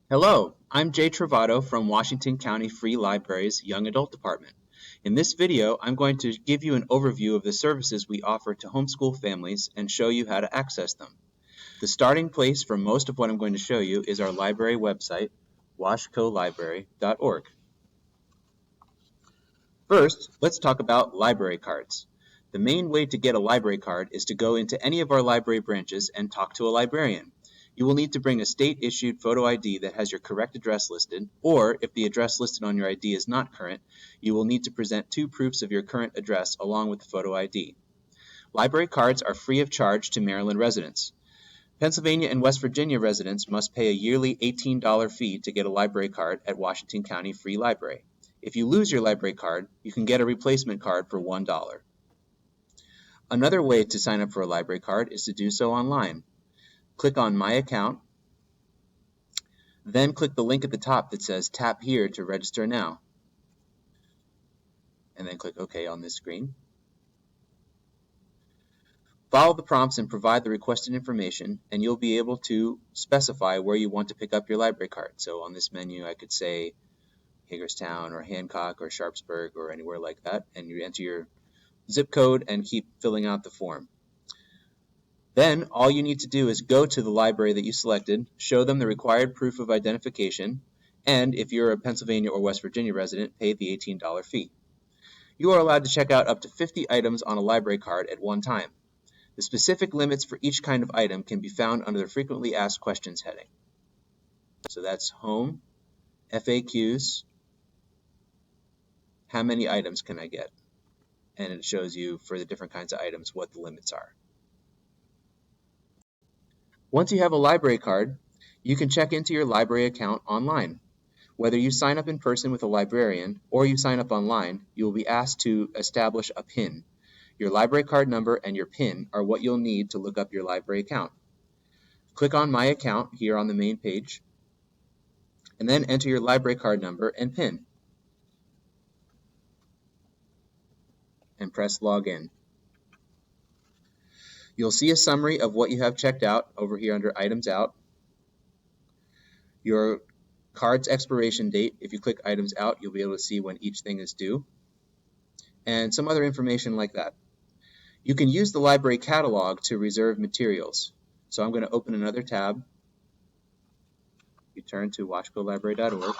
Hello, I'm Jay Travato from Washington County Free Library's Young Adult Department. In this video, I'm going to give you an overview of the services we offer to homeschool families and show you how to access them. The starting place for most of what I'm going to show you is our library website, washcolibrary.org. First, let's talk about library cards. The main way to get a library card is to go into any of our library branches and talk to a librarian. You will need to bring a state-issued photo ID that has your correct address listed, or if the address listed on your ID is not current, you will need to present 2 proofs of your current address along with the photo ID. Library cards are free of charge to Maryland residents. Pennsylvania and West Virginia residents must pay a yearly $18 fee to get a library card at Washington County Free Library. If you lose your library card, you can get a replacement card for $1. Another way to sign up for a library card is to do so online. Click on My Account, then click the link at the top that says Tap here to register now, and then click OK on this screen. Follow the prompts and provide the requested information, and you'll be able to specify where you want to pick up your library card. So on this menu, I could say Hagerstown or Hancock or Sharpsburg or anywhere like that, and you enter your zip code and keep filling out the form. Then all you need to do is go to the library that you selected, show them the required proof of identification, and if you're a Pennsylvania or West Virginia resident, pay the $18 fee. You are allowed to check out up to 50 items on a library card at one time. The specific limits for each kind of item can be found under the Frequently Asked Questions heading. So that's Home, FAQs, how many items can I get? And it shows you for the different kinds of items what the limits are. Once you have a library card, you can check into your library account online. Whether you sign up in person with a librarian or you sign up online, you will be asked to establish a PIN. Your library card number and your PIN are what you'll need to look up your library account. Click on My Account here on the main page, and then enter your library card number and PIN, and press Login. You'll see a summary of what you have checked out over here under Items Out, your card's expiration date. If you click Items Out, you'll be able to see when each thing is due, and some other information like that. You can use the library catalog to reserve materials. So I'm going to open another tab. You turn to washcolibrary.org,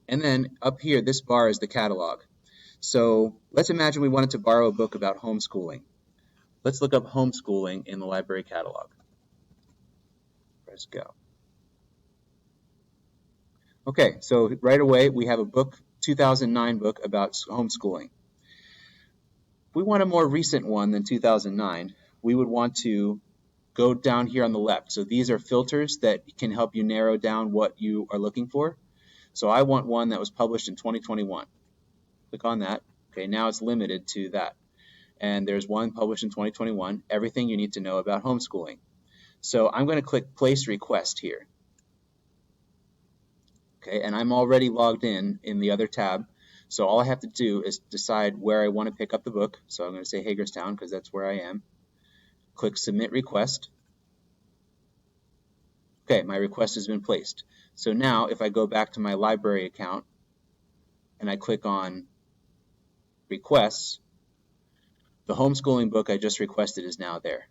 and then up here, this bar is the catalog. So let's imagine we wanted to borrow a book about homeschooling. Let's look up homeschooling in the library catalog. Press go. Okay, so right away we have a book, 2009 book about homeschooling. If we want a more recent one than 2009, we would want to go down here on the left. So these are filters that can help you narrow down what you are looking for. So I want one that was published in 2021. Click on that. Okay, now it's limited to that. And there's one published in 2021, everything you need to know about homeschooling. So I'm going to click Place Request here. Okay, and I'm already logged in the other tab. So all I have to do is decide where I want to pick up the book. So I'm going to say Hagerstown because that's where I am. Click Submit Request. Okay, my request has been placed. So now if I go back to my library account and I click on Requests, the homeschooling book I just requested is now there.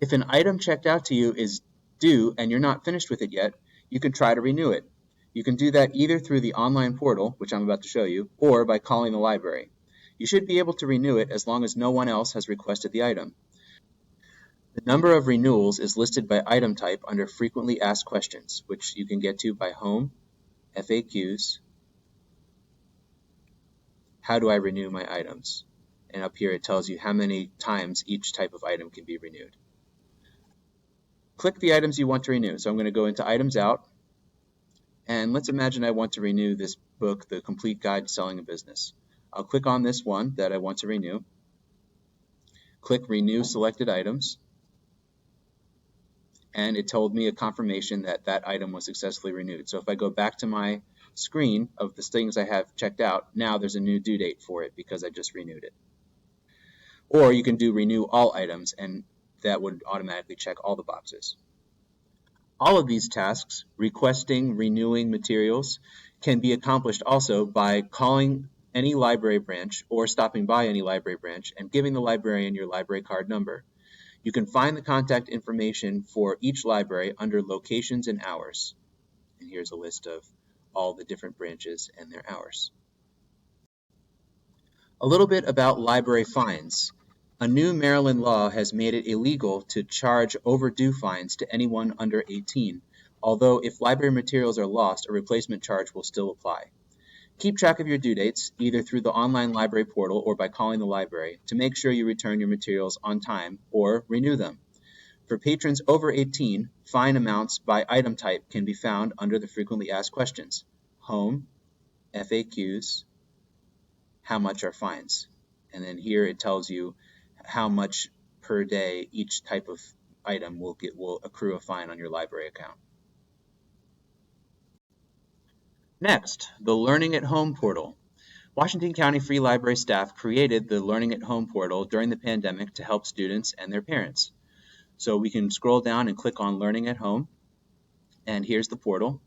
If an item checked out to you is due and you're not finished with it yet, you can try to renew it. You can do that either through the online portal, which I'm about to show you, or by calling the library. You should be able to renew it as long as no one else has requested the item. The number of renewals is listed by item type under Frequently Asked Questions, which you can get to by Home, FAQs, How do I renew my items? And up here it tells you how many times each type of item can be renewed. Click the items you want to renew. So I'm going to go into Items Out, and let's imagine I want to renew this book, The Complete Guide to Selling a Business. I'll click on this one that I want to renew. Click Renew Selected Items, and it told me a confirmation that that item was successfully renewed. So if I go back to my screen of the things I have checked out, now there's a new due date for it because I just renewed it. Or you can do Renew All Items, and that would automatically check all the boxes. All of these tasks, requesting, renewing materials, can be accomplished also by calling any library branch or stopping by any library branch and giving the librarian your library card number. You can find the contact information for each library under locations and hours. And here's a list of all the different branches and their hours. A little bit about library fines. A new Maryland law has made it illegal to charge overdue fines to anyone under 18, although if library materials are lost, a replacement charge will still apply. Keep track of your due dates, either through the online library portal or by calling the library, to make sure you return your materials on time or renew them. For patrons over 18, fine amounts by item type can be found under the frequently asked questions: home, FAQs, how much are fines? And then here it tells you how much per day each type of item will accrue a fine on your library account. Next, the Learning at Home portal. Washington County Free Library staff created the Learning at Home portal during the pandemic to help students and their parents. So we can scroll down and click on Learning at Home, and here's the portal.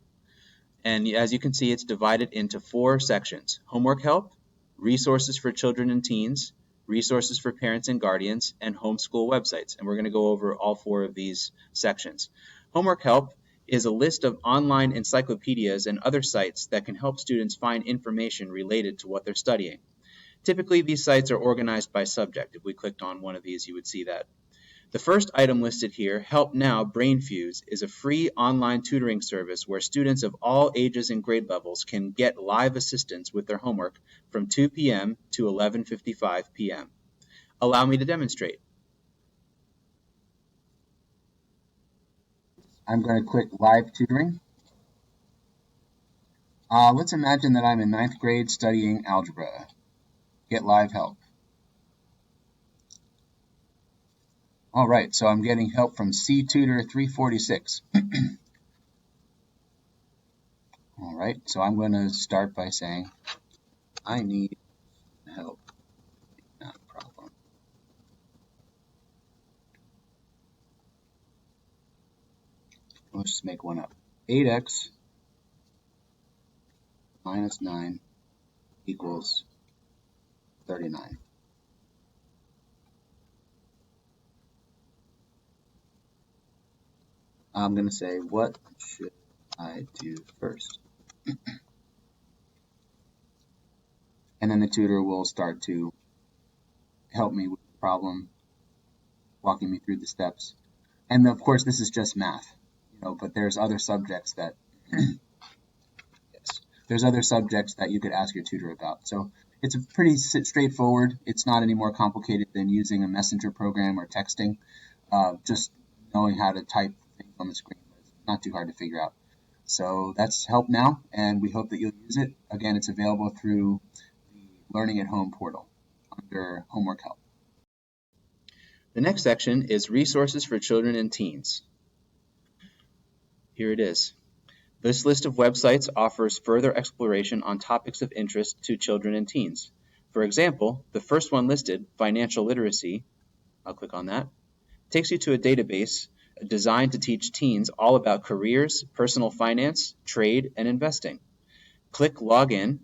And as you can see, it's divided into 4 sections: homework help, resources for children and teens, resources for parents and guardians, and homeschool websites. And we're going to go over all 4 of these sections. Homework help is a list of online encyclopedias and other sites that can help students find information related to what they're studying. Typically, these sites are organized by subject. If we clicked on one of these, you would see that. The first item listed here, HelpNow Brainfuse, is a free online tutoring service where students of all ages and grade levels can get live assistance with their homework from 2 p.m. to 11:55 p.m. Allow me to demonstrate. I'm going to click Live Tutoring. Let's imagine that I'm in 9th grade studying algebra. Get live help. All right, so I'm getting help from C-Tutor 346. All right, so I'm going to start by saying, I need help. Not a problem. Let's just make one up. 8x minus 9 equals 39. I'm going to say, what should I do first? And then the tutor will start to help me with the problem, walking me through the steps. And of course, this is just math, but there's other subjects that there's other subjects that you could ask your tutor about. So it's pretty straightforward. It's not any more complicated than using a messenger program or texting. Just knowing how to type things on the screen, but it's not too hard to figure out. So that's HelpNow, and we hope that you'll use it. Again, it's available through the Learning at Home portal under Homework Help. The next section is Resources for Children and Teens. Here it is. This list of websites offers further exploration on topics of interest to children and teens. For example, the first one listed, Financial Literacy, I'll click on that, takes you to a database designed to teach teens all about careers, personal finance, trade, and investing. Click Log In,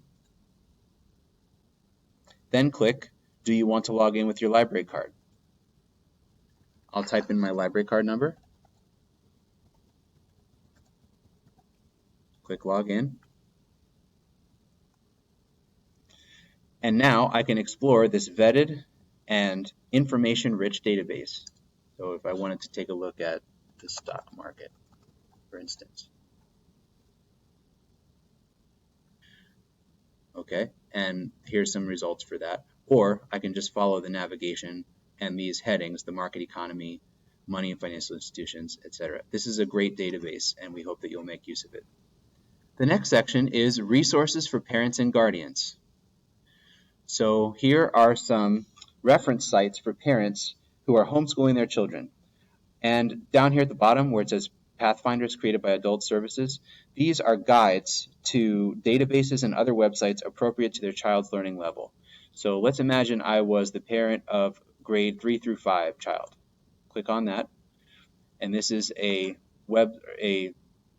then click, do you want to log in with your library card? I'll type in my library card number. Click Log In. And now I can explore this vetted and information-rich database. So if I wanted to take a look at the stock market, for instance. Okay, and here's some results for that. Or I can just follow the navigation and these headings, the market economy, money and financial institutions, etc. This is a great database, and we hope that you'll make use of it. The next section is Resources for Parents and Guardians. So here are some reference sites for parents who are homeschooling their children. And down here at the bottom where it says Pathfinders created by Adult Services, these are guides to databases and other websites appropriate to their child's learning level. So let's imagine I was the parent of grade 3 through 5 child. Click on that, and this is a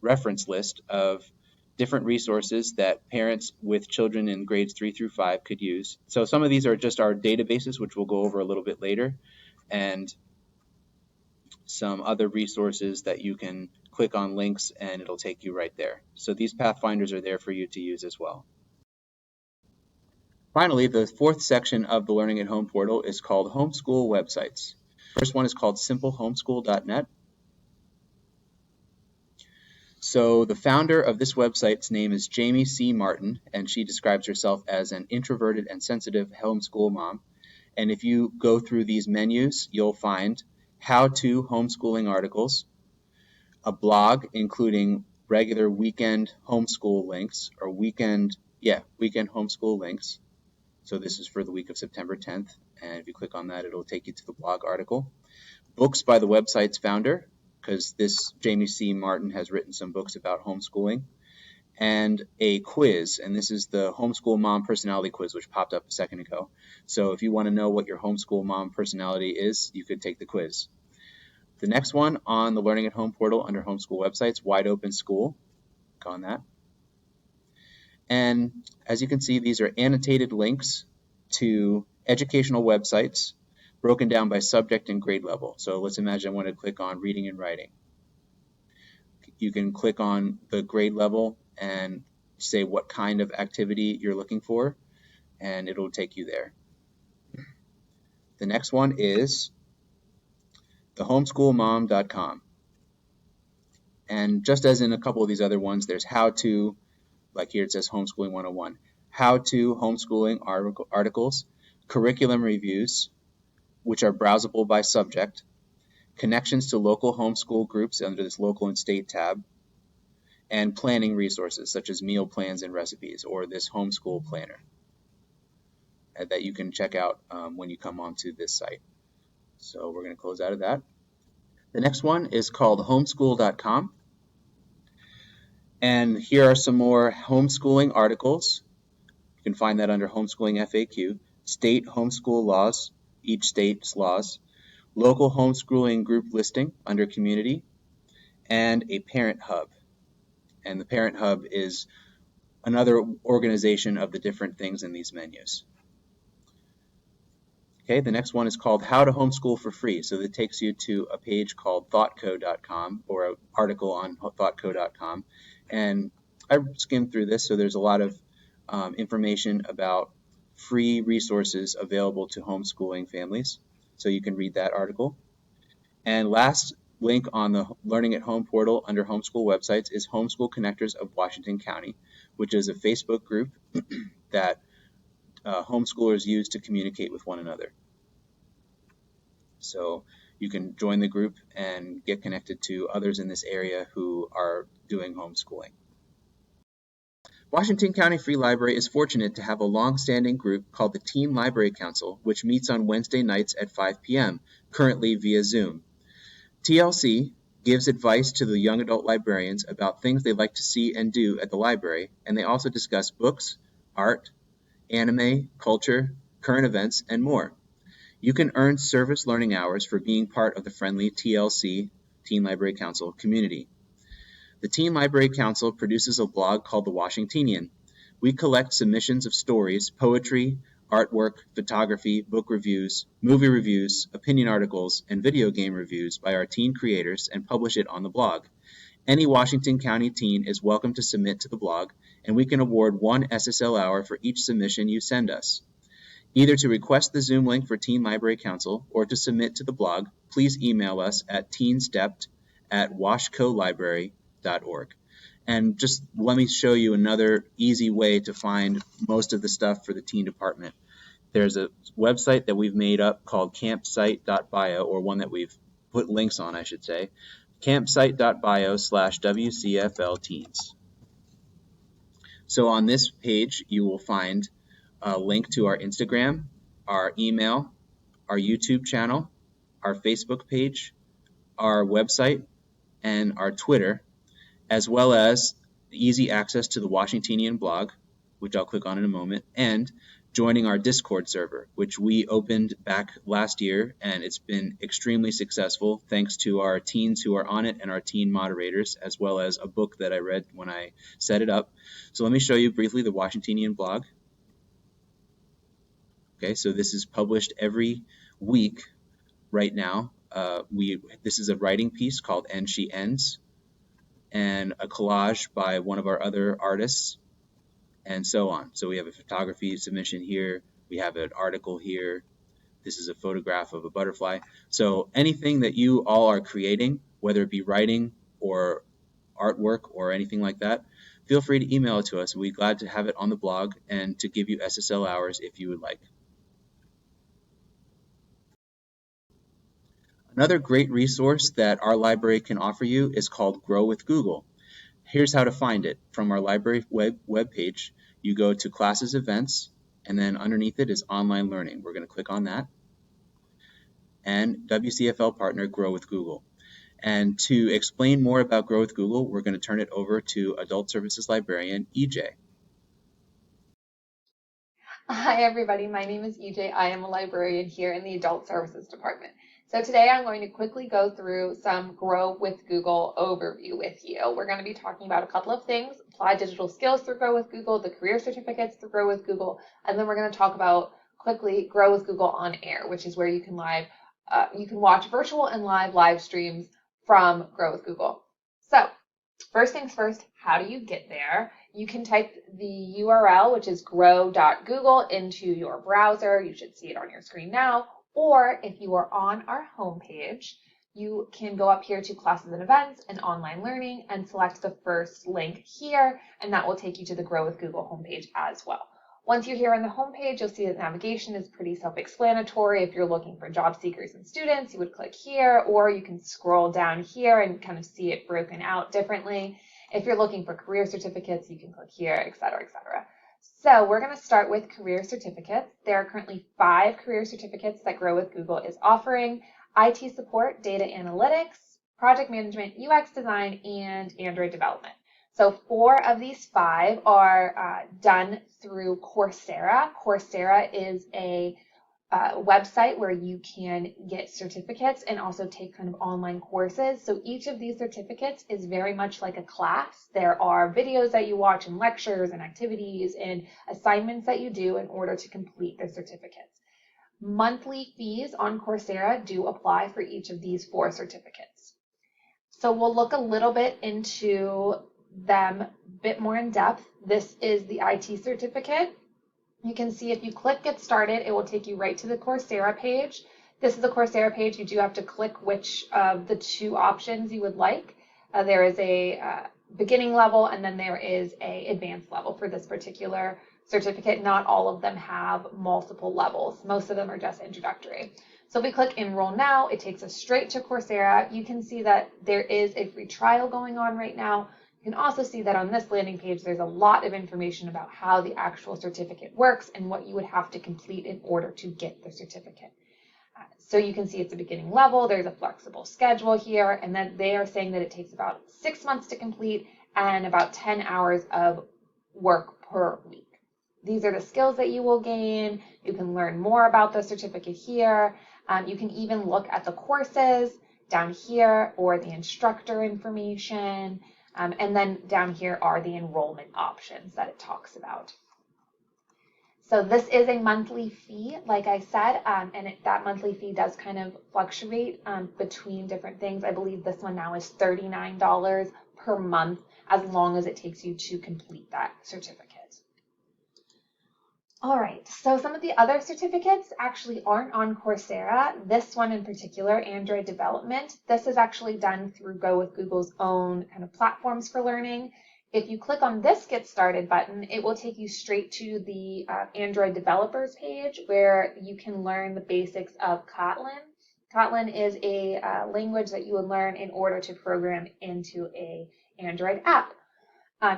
reference list of different resources that parents with children in grades 3 through 5 could use. So some of these are just our databases, which we'll go over a little bit later, and some other resources that you can click on links and it'll take you right there. So these pathfinders are there for you to use as well. Finally, the fourth section of the Learning at Home portal is called Homeschool Websites. First one is called simplehomeschool.net. So the founder of this website's name is Jamie C. Martin, and she describes herself as an introverted and sensitive homeschool mom. And if you go through these menus, you'll find how-to homeschooling articles, a blog including regular weekend homeschool links, or weekend homeschool links. So this is for the week of September 10th, and if you click on that, it'll take you to the blog article. Books by the website's founder, because this Jamie C. Martin has written some books about homeschooling, and a quiz, and this is the Homeschool Mom Personality Quiz, which popped up a second ago. So if you want to know what your homeschool mom personality is, you could take the quiz. The next one on the Learning at Home portal under Homeschool Websites, Wide Open School. Click on that. And as you can see, these are annotated links to educational websites broken down by subject and grade level. So let's imagine I want to click on reading and writing. You can click on the grade level and say what kind of activity you're looking for, and it'll take you there. The next one is thehomeschoolmom.com. And just as in a couple of these other ones, there's how-to, like here it says Homeschooling 101, how-to homeschooling articles, curriculum reviews, which are browsable by subject, connections to local homeschool groups under this local and state tab, and planning resources such as meal plans and recipes, or this homeschool planner that you can check out when you come onto this site. So we're going to close out of that. The next one is called homeschool.com. And here are some more homeschooling articles. You can find that under Homeschooling FAQ, state homeschool laws, each state's laws, local homeschooling group listing under community, and a parent hub. And the parent hub is another organization of the different things in these menus. Okay, the next one is called How to Homeschool for Free. So that takes you to a page called thoughtco.com, or an article on thoughtco.com. And I skimmed through this, so there's a lot of information about free resources available to homeschooling families. So you can read that article. And last link on the Learning at Home portal under Homeschool Websites is Homeschool Connectors of Washington County, which is a Facebook group that homeschoolers use to communicate with one another. So you can join the group and get connected to others in this area who are doing homeschooling. Washington County Free Library is fortunate to have a long-standing group called the Teen Library Council, which meets on Wednesday nights at 5 p.m., currently via Zoom. TLC gives advice to the young adult librarians about things they'd like to see and do at the library, and they also discuss books, art, anime, culture, current events, and more. You can earn service learning hours for being part of the friendly TLC, Teen Library Council, community. The Teen Library Council produces a blog called the Washingteenian. We collect submissions of stories, poetry, artwork, photography, book reviews, movie reviews, opinion articles, and video game reviews by our teen creators and publish it on the blog. Any Washington County teen is welcome to submit to the blog, and we can award 1 SSL hour for each submission you send us. Either to request the Zoom link for Teen Library Council or to submit to the blog, please email us at teenstepped@washcolibrary.org. And just let me show you another easy way to find most of the stuff for the teen department. There's a website that we've made up called campsite.bio, or one that we've put links on, I should say, campsite.bio/WCFL teens. So on this page, you will find a link to our Instagram, our email, our YouTube channel, our Facebook page, our website, and our Twitter, as well as easy access to the Washingteenian blog, which I'll click on in a moment, and joining our Discord server, which we opened back last year, and it's been extremely successful thanks to our teens who are on it and our teen moderators, as well as a book that I read when I set it up. So let me show you briefly the Washingteenian blog. Okay, so this is published every week right now. This is a writing piece called And She Ends, and a collage by one of our other artists, and so on. So we have a photography submission here, we have an article here, this is a photograph of a butterfly. So anything that you all are creating, whether it be writing or artwork or anything like that, feel free to email it to us. We'd be glad to have it on the blog and to give you SSL hours if you would like. Another great resource that our library can offer you is called Grow with Google. Here's how to find it. From our library web page, you go to Classes Events, and then underneath it is Online Learning. We're going to click on that. And WCFL partner Grow with Google. And to explain more about Grow with Google, we're going to turn it over to Adult Services Librarian, EJ. Hi everybody, my name is EJ. I am a librarian here in the Adult Services Department. So today I'm going to quickly go through some Grow with Google overview with you. We're going to be talking about a couple of things: apply digital skills through Grow with Google, the career certificates through Grow with Google, and then we're going to talk about quickly Grow with Google on air, which is where you can watch virtual and live streams from Grow with Google. So first things first, how do you get there? You can type the URL, which is grow.google, into your browser. You should see it on your screen now. Or if you are on our homepage, you can go up here to Classes and Events and Online Learning and select the first link here, and that will take you to the Grow with Google homepage as well. Once you're here on the homepage, you'll see that navigation is pretty self-explanatory. If you're looking for job seekers and students, you would click here, or you can scroll down here and kind of see it broken out differently. If you're looking for career certificates, you can click here, etc., etc. So we're going to start with career certificates. There are currently 5 career certificates that Grow with Google is offering: IT support, data analytics, project management, UX design, and Android development. So 4 of these 5 are done through Coursera. Coursera is a website where you can get certificates and also take kind of online courses. So each of these certificates is very much like a class. There are videos that you watch and lectures and activities and assignments that you do in order to complete the certificates. Monthly fees on Coursera do apply for each of these 4 certificates. So we'll look a little bit into them a bit more in depth. This is the IT certificate. You can see if you click Get Started, it will take you right to the Coursera page. This is the Coursera page. You do have to click which of the 2 options you would like. There is a beginning level, and then there is a advanced level for this particular certificate. Not all of them have multiple levels. Most of them are just introductory. So if we click Enroll Now, it takes us straight to Coursera. You can see that there is a free trial going on right now. You can also see that on this landing page, there's a lot of information about how the actual certificate works and what you would have to complete in order to get the certificate. So you can see it's a beginning level. There's a flexible schedule here, and then they are saying that it takes about 6 months to complete and about 10 hours of work per week. These are the skills that you will gain. You can learn more about the certificate here. You can even look at the courses down here or the instructor information. And then down here are the enrollment options that it talks about. So this is a monthly fee, like I said, and that monthly fee does kind of fluctuate between different things. I believe this one now is $39 per month, as long as it takes you to complete that certificate. All right, so some of the other certificates actually aren't on Coursera. This one in particular, Android development, this is actually done through Go with Google's own kind of platforms for learning. If you click on this Get Started button, it will take you straight to the Android developers page where you can learn the basics of Kotlin. Kotlin is a language that you would learn in order to program into an Android app.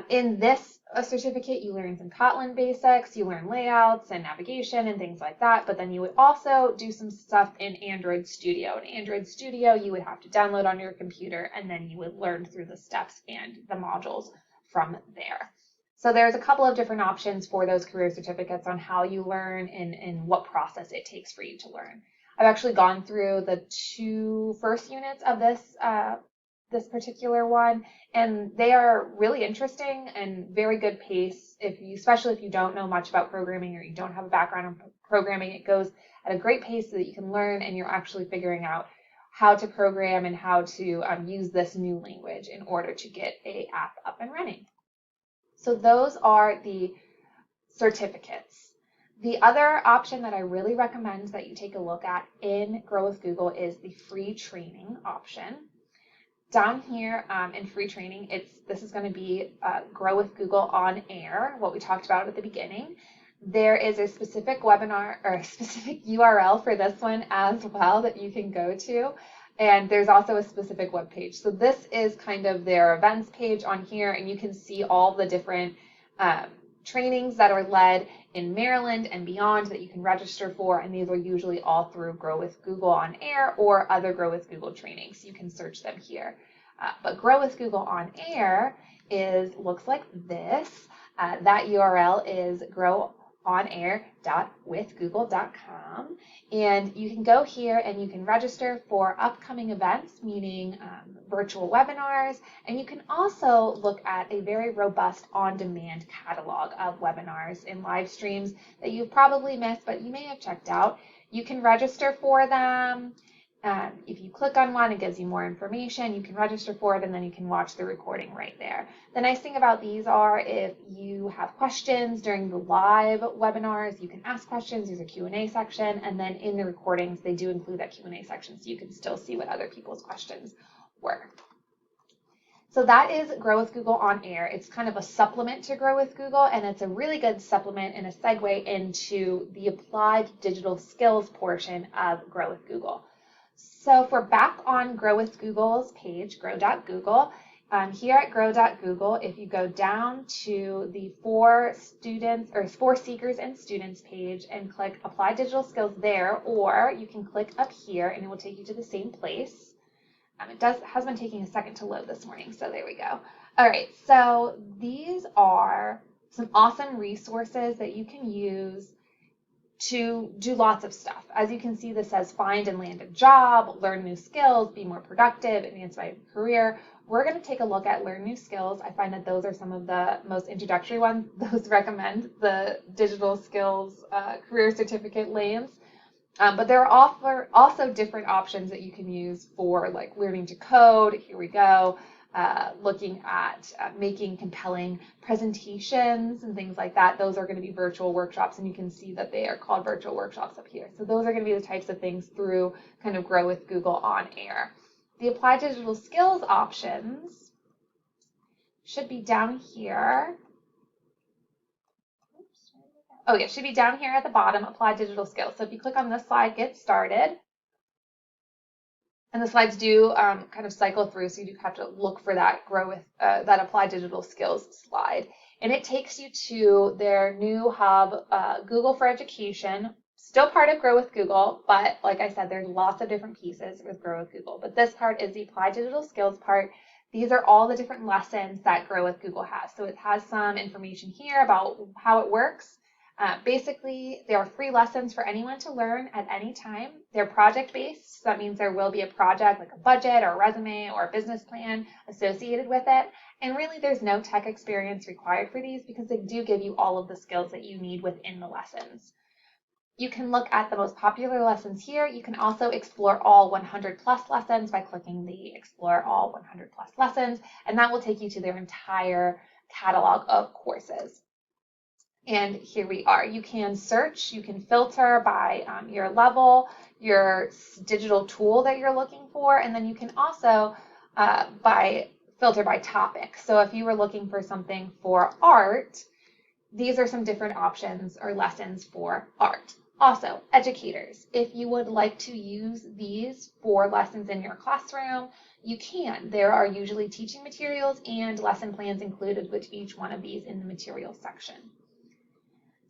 In this certificate, you learn some Kotlin basics, you learn layouts and navigation and things like that, but then you would also do some stuff in Android Studio. In Android Studio, you would have to download on your computer, and then you would learn through the steps and the modules from there. So there's a couple of different options for those career certificates on how you learn and what process it takes for you to learn. I've actually gone through the 2 first units of this particular one, and they are really interesting and very good pace. Especially if you don't know much about programming or you don't have a background in programming, it goes at a great pace so that you can learn and you're actually figuring out how to program and how to use this new language in order to get an app up and running. So those are the certificates. The other option that I really recommend that you take a look at in Grow with Google is the free training option. Down here in free training, this is going to be Grow with Google on Air, what we talked about at the beginning. There is a specific webinar or a specific URL for this one as well that you can go to. And there's also a specific web page. So this is kind of their events page on here, and you can see all the different trainings that are led in Maryland and beyond that you can register for, and these are usually all through Grow with Google on Air or other Grow with Google trainings. You can search them here. But Grow with Google on Air looks like this. That URL is growonair.withgoogle.com, and you can go here and you can register for upcoming events, meaning virtual webinars, and you can also look at a very robust on-demand catalog of webinars and live streams that you've probably missed but you may have checked out. You can register for them. If you click on one, it gives you more information. You can register for it, and then you can watch the recording right there. The nice thing about these are if you have questions during the live webinars, you can ask questions. There's a Q&A section, and then in the recordings, they do include that Q&A section, so you can still see what other people's questions were. So that is Grow with Google on Air. It's kind of a supplement to Grow with Google, and it's a really good supplement and a segue into the applied digital skills portion of Grow with Google. So if we're back on Grow with Google's page, grow.google, here at grow.google, if you go down to the for seekers and students page and click Apply Digital Skills there, or you can click up here and it will take you to the same place. It has been taking a second to load this morning, so there we go. All right, so these are some awesome resources that you can use to do lots of stuff. As you can see, this says find and land a job, learn new skills, be more productive, advance my career. We're going to take a look at learn new skills. I find that those are some of the most introductory ones. Those recommend the digital skills career certificate lanes. But there are also different options that you can use for like learning to code. Here we go. Looking at making compelling presentations and things like that. Those are going to be virtual workshops, and you can see that they are called virtual workshops up here. So those are going to be the types of things through kind of Grow with Google on Air. The Apply Digital Skills options should be down here. Oh yeah, should be down here at the bottom, Apply Digital Skills. So if you click on this slide, Get Started, and the slides do kind of cycle through, so you do have to look for that that Apply Digital Skills slide. And it takes you to their new hub, Google for Education, still part of Grow with Google, but like I said, there's lots of different pieces with Grow with Google. But this part is the Apply Digital Skills part. These are all the different lessons that Grow with Google has. So it has some information here about how it works. Basically, there are free lessons for anyone to learn at any time. They're project-based, so that means there will be a project like a budget or a resume or a business plan associated with it. And really, there's no tech experience required for these because they do give you all of the skills that you need within the lessons. You can look at the most popular lessons here. You can also explore all 100 plus lessons by clicking the Explore All 100 plus lessons, and that will take you to their entire catalog of courses. And here we are. You can search, you can filter by your level, your digital tool that you're looking for, and then you can also filter by topic. So if you were looking for something for art, these are some different options or lessons for art. Also, educators, if you would like to use these for lessons in your classroom, you can. There are usually teaching materials and lesson plans included with each one of these in the materials section.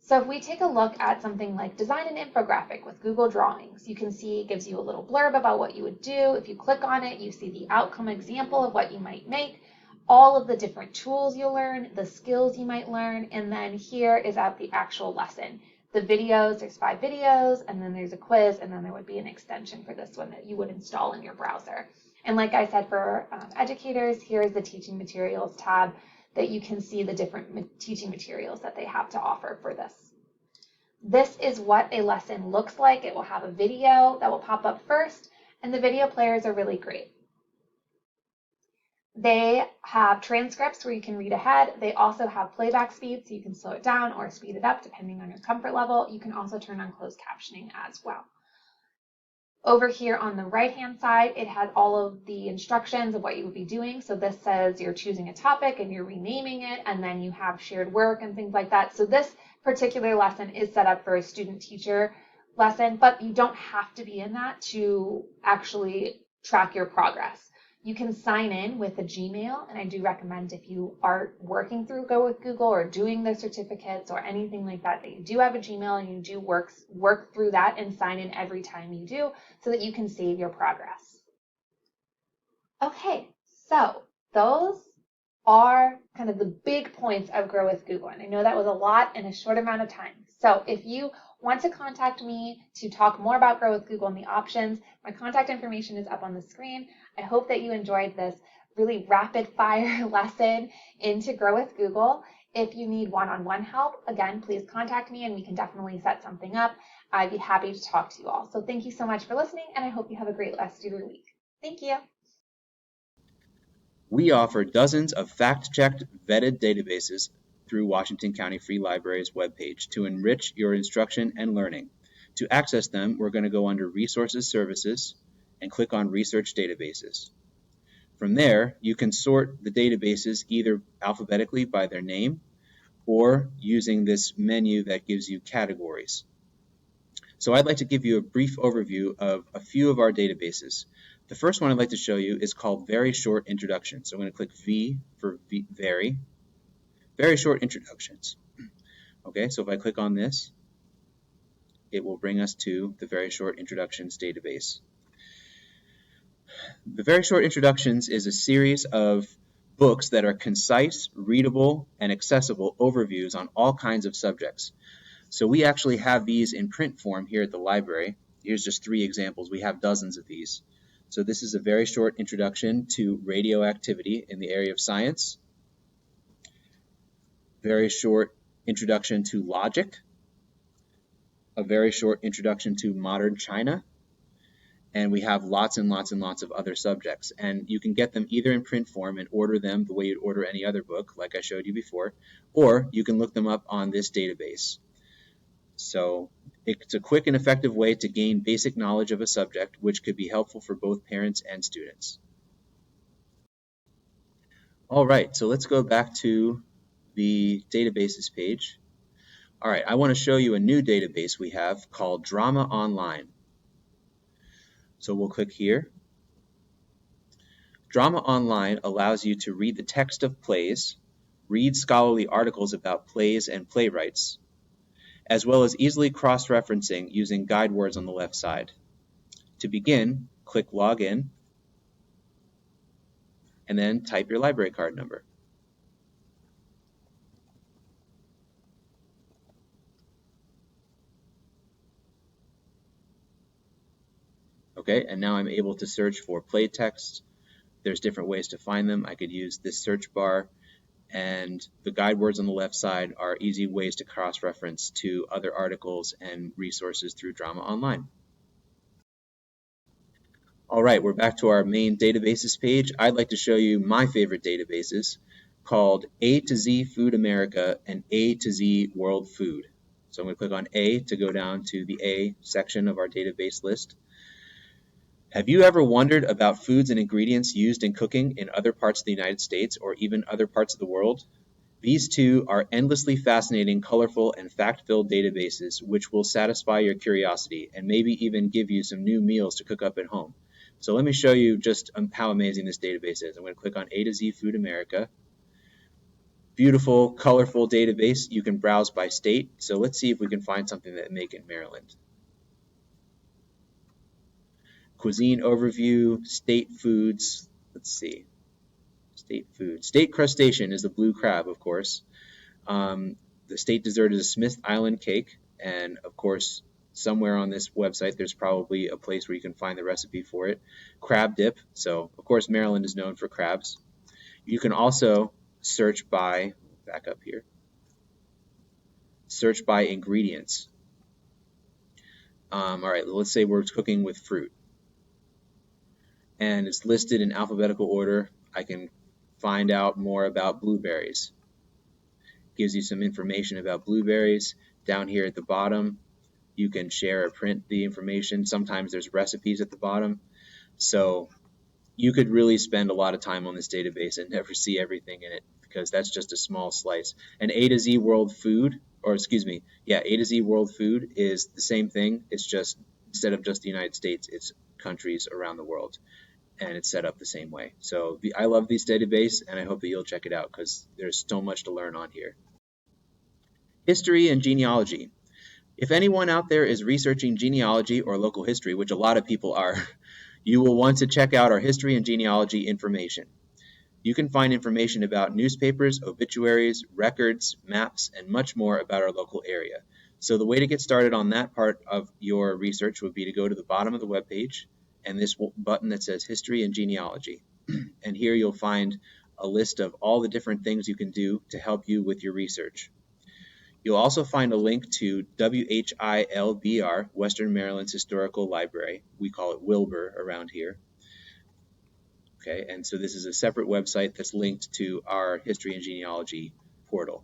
So if we take a look at something like design an infographic with Google Drawings, you can see it gives you a little blurb about what you would do. If you click on it, you see the outcome example of what you might make. all of the different tools you'll learn, the skills you might learn, and then here is at the actual lesson. The videos, there's 5 videos, and then there's a quiz, and then there would be an extension for this one that you would install in your browser. And like I said, for educators, here is the teaching materials tab that you can see the different teaching materials that they have to offer for this. This is what a lesson looks like. It will have a video that will pop up first, and the video players are really great. They have transcripts where you can read ahead. They also have playback speed, so you can slow it down or speed it up depending on your comfort level. You can also turn on closed captioning as well. Over here on the right-hand side, it has all of the instructions of what you would be doing. So this says you're choosing a topic and you're renaming it, and then you have shared work and things like that. So this particular lesson is set up for a student-teacher lesson, but you don't have to be in that to actually track your progress. You can sign in with a Gmail, and I do recommend if you are working through Go with Google or doing the certificates or anything like that, that you do have a Gmail and you do work through that and sign in every time you do so that you can save your progress. Okay, so those are kind of the big points of Grow with Google, and I know that was a lot in a short amount of time. So if you want to contact me to talk more about Grow with Google and the options, my contact information is up on the screen. I hope that you enjoyed this really rapid fire lesson into Grow with Google. If you need one-on-one help, again, please contact me and we can definitely set something up. I'd be happy to talk to you all. So thank you so much for listening, and I hope you have a great rest of your week. Thank you. We offer dozens of fact-checked, vetted databases through Washington County Free Library's webpage to enrich your instruction and learning. To access them, we're going to go under Resources Services and click on Research Databases. From there, you can sort the databases either alphabetically by their name or using this menu that gives you categories. So I'd like to give you a brief overview of a few of our databases. The first one I'd like to show you is called Very Short Introduction. So I'm going to click V for Very Short Introductions. Okay, so if I click on this, it will bring us to the Very Short Introductions database. The Very Short Introductions is a series of books that are concise, readable, and accessible overviews on all kinds of subjects. So we actually have these in print form here at the library. Here's just 3 examples. We have dozens of these. So this is a very short introduction to radioactivity in the area of science. Very short introduction to logic. A very short introduction to modern China. And we have lots and lots and lots of other subjects. And you can get them either in print form and order them the way you'd order any other book, like I showed you before, or you can look them up on this database. So it's a quick and effective way to gain basic knowledge of a subject, which could be helpful for both parents and students. All right, so let's go back to the databases page. All right, I want to show you a new database we have called Drama Online. So we'll click here. Drama Online allows you to read the text of plays, read scholarly articles about plays and playwrights, as well as easily cross-referencing using guide words on the left side. To begin, click Login, and then type your library card number. Okay, and now I'm able to search for play text. There's different ways to find them. I could use this search bar, and the guide words on the left side are easy ways to cross-reference to other articles and resources through Drama Online. All right, we're back to our main databases page. I'd like to show you my favorite databases called A to Z Food America and A to Z World Food. So I'm going to click on A to go down to the A section of our database list. Have you ever wondered about foods and ingredients used in cooking in other parts of the United States or even other parts of the world? These two are endlessly fascinating, colorful, and fact-filled databases which will satisfy your curiosity and maybe even give you some new meals to cook up at home. So let me show you just how amazing this database is. I'm going to click on A to Z Food America. Beautiful, colorful database. You can browse by state. So let's see if we can find something that make in Maryland. Cuisine overview, state foods. Let's see. State food. State crustacean is the blue crab, of course. The state dessert is a Smith Island cake, and of course, somewhere on this website, there's probably a place where you can find the recipe for it. Crab dip. So, of course, Maryland is known for crabs. You can also search by, back up here, search by ingredients. All right, let's say we're cooking with fruit, and it's listed in alphabetical order. I can find out more about blueberries. Gives you some information about blueberries. Down here at the bottom, you can share or print the information. Sometimes there's recipes at the bottom. So you could really spend a lot of time on this database and never see everything in it, because that's just a small slice. And A to Z World Food, or excuse me, yeah, A to Z World Food is the same thing. It's just, instead of just the United States, it's countries around the world, and it's set up the same way. So I love this database, and I hope that you'll check it out, because there's so much to learn on here. History and genealogy. If anyone out there is researching genealogy or local history, which a lot of people are, you will want to check out our history and genealogy information. You can find information about newspapers, obituaries, records, maps, and much more about our local area. So the way to get started on that part of your research would be to go to the bottom of the web page and this button that says History and Genealogy. And here you'll find a list of all the different things you can do to help you with your research. You'll also find a link to WHILBR, Western Maryland's Historical Library. We call it Wilbur around here. Okay, and so this is a separate website that's linked to our History and Genealogy portal.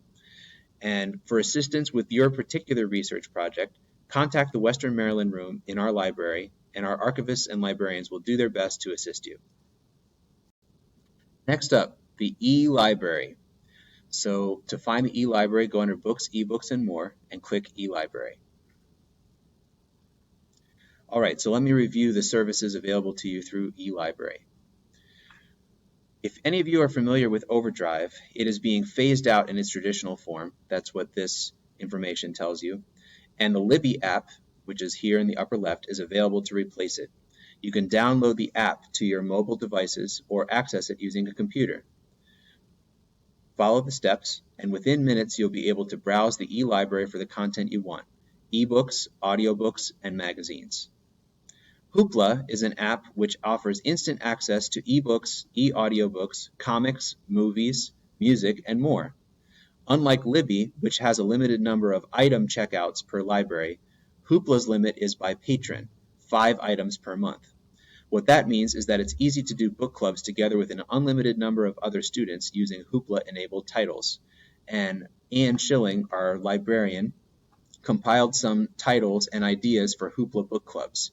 And for assistance with your particular research project, contact the Western Maryland room in our library, and our archivists and librarians will do their best to assist you. Next up, the eLibrary. So to find the eLibrary, go under Books, eBooks, and More, and click eLibrary. All right, so let me review the services available to you through eLibrary. If any of you are familiar with OverDrive, it is being phased out in its traditional form. That's what this information tells you. And the Libby app, which is here in the upper left, is available to replace it. You can download the app to your mobile devices or access it using a computer. Follow the steps, and within minutes you'll be able to browse the eLibrary for the content you want: ebooks, audiobooks, and magazines. Hoopla is an app which offers instant access to ebooks, e-audiobooks, comics, movies, music, and more. Unlike Libby, which has a limited number of item checkouts per library, Hoopla's limit is by patron, 5 items per month. What that means is that it's easy to do book clubs together with an unlimited number of other students using Hoopla-enabled titles. And Ann Schilling, our librarian, compiled some titles and ideas for Hoopla book clubs.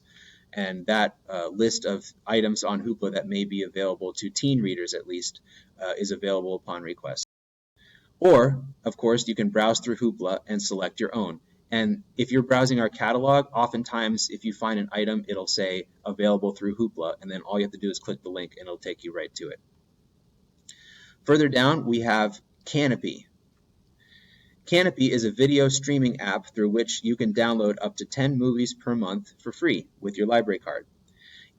And that list of items on Hoopla that may be available to teen readers, at least, is available upon request. Or, of course, you can browse through Hoopla and select your own. And if you're browsing our catalog, oftentimes if you find an item, it'll say available through Hoopla, and then all you have to do is click the link and it'll take you right to it. Further down, we have Kanopy. Kanopy is a video streaming app through which you can download up to 10 movies per month for free with your library card.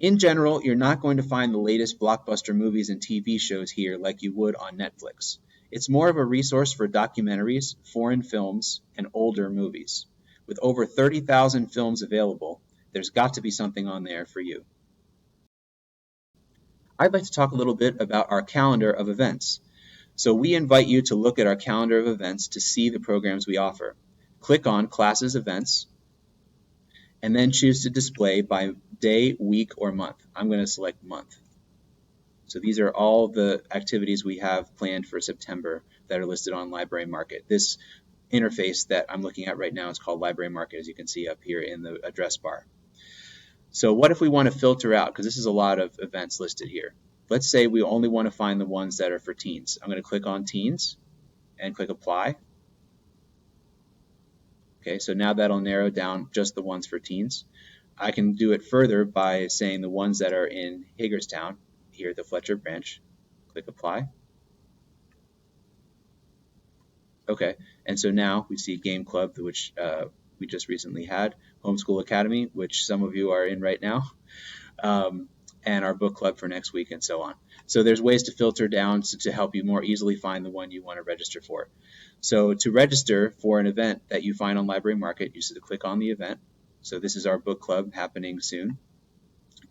In general, you're not going to find the latest blockbuster movies and TV shows here like you would on Netflix. It's more of a resource for documentaries, foreign films, and older movies. With over 30,000 films available, there's got to be something on there for you. I'd like to talk a little bit about our calendar of events. So we invite you to look at our calendar of events to see the programs we offer. Click on Classes Events, and then choose to display by day, week, or month. I'm going to select month. So these are all the activities we have planned for September that are listed on Library Market. This interface that I'm looking at right now is called Library Market, as you can see up here in the address bar. So what if we want to filter out, because this is a lot of events listed here. Let's say we only want to find the ones that are for teens. I'm going to click on Teens and click Apply. Okay, so now that'll narrow down just the ones for teens. I can do it further by saying the ones that are in Hagerstown, here at the Fletcher branch. Click Apply. Okay, and so now we see Game Club, which we just recently had, Homeschool Academy, which some of you are in right now, and our book club for next week, and so on. So there's ways to filter down to help you more easily find the one you want to register for. So to register for an event that you find on Library Market, you just click on the event. So this is our book club happening soon.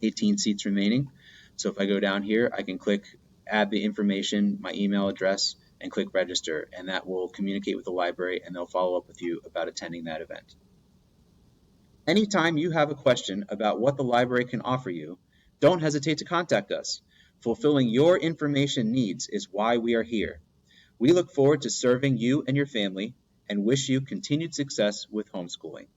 18 seats remaining. So if I go down here, I can click add the information, my email address, and click register, and that will communicate with the library and they'll follow up with you about attending that event. Anytime you have a question about what the library can offer you, don't hesitate to contact us. Fulfilling your information needs is why we are here. We look forward to serving you and your family and wish you continued success with homeschooling.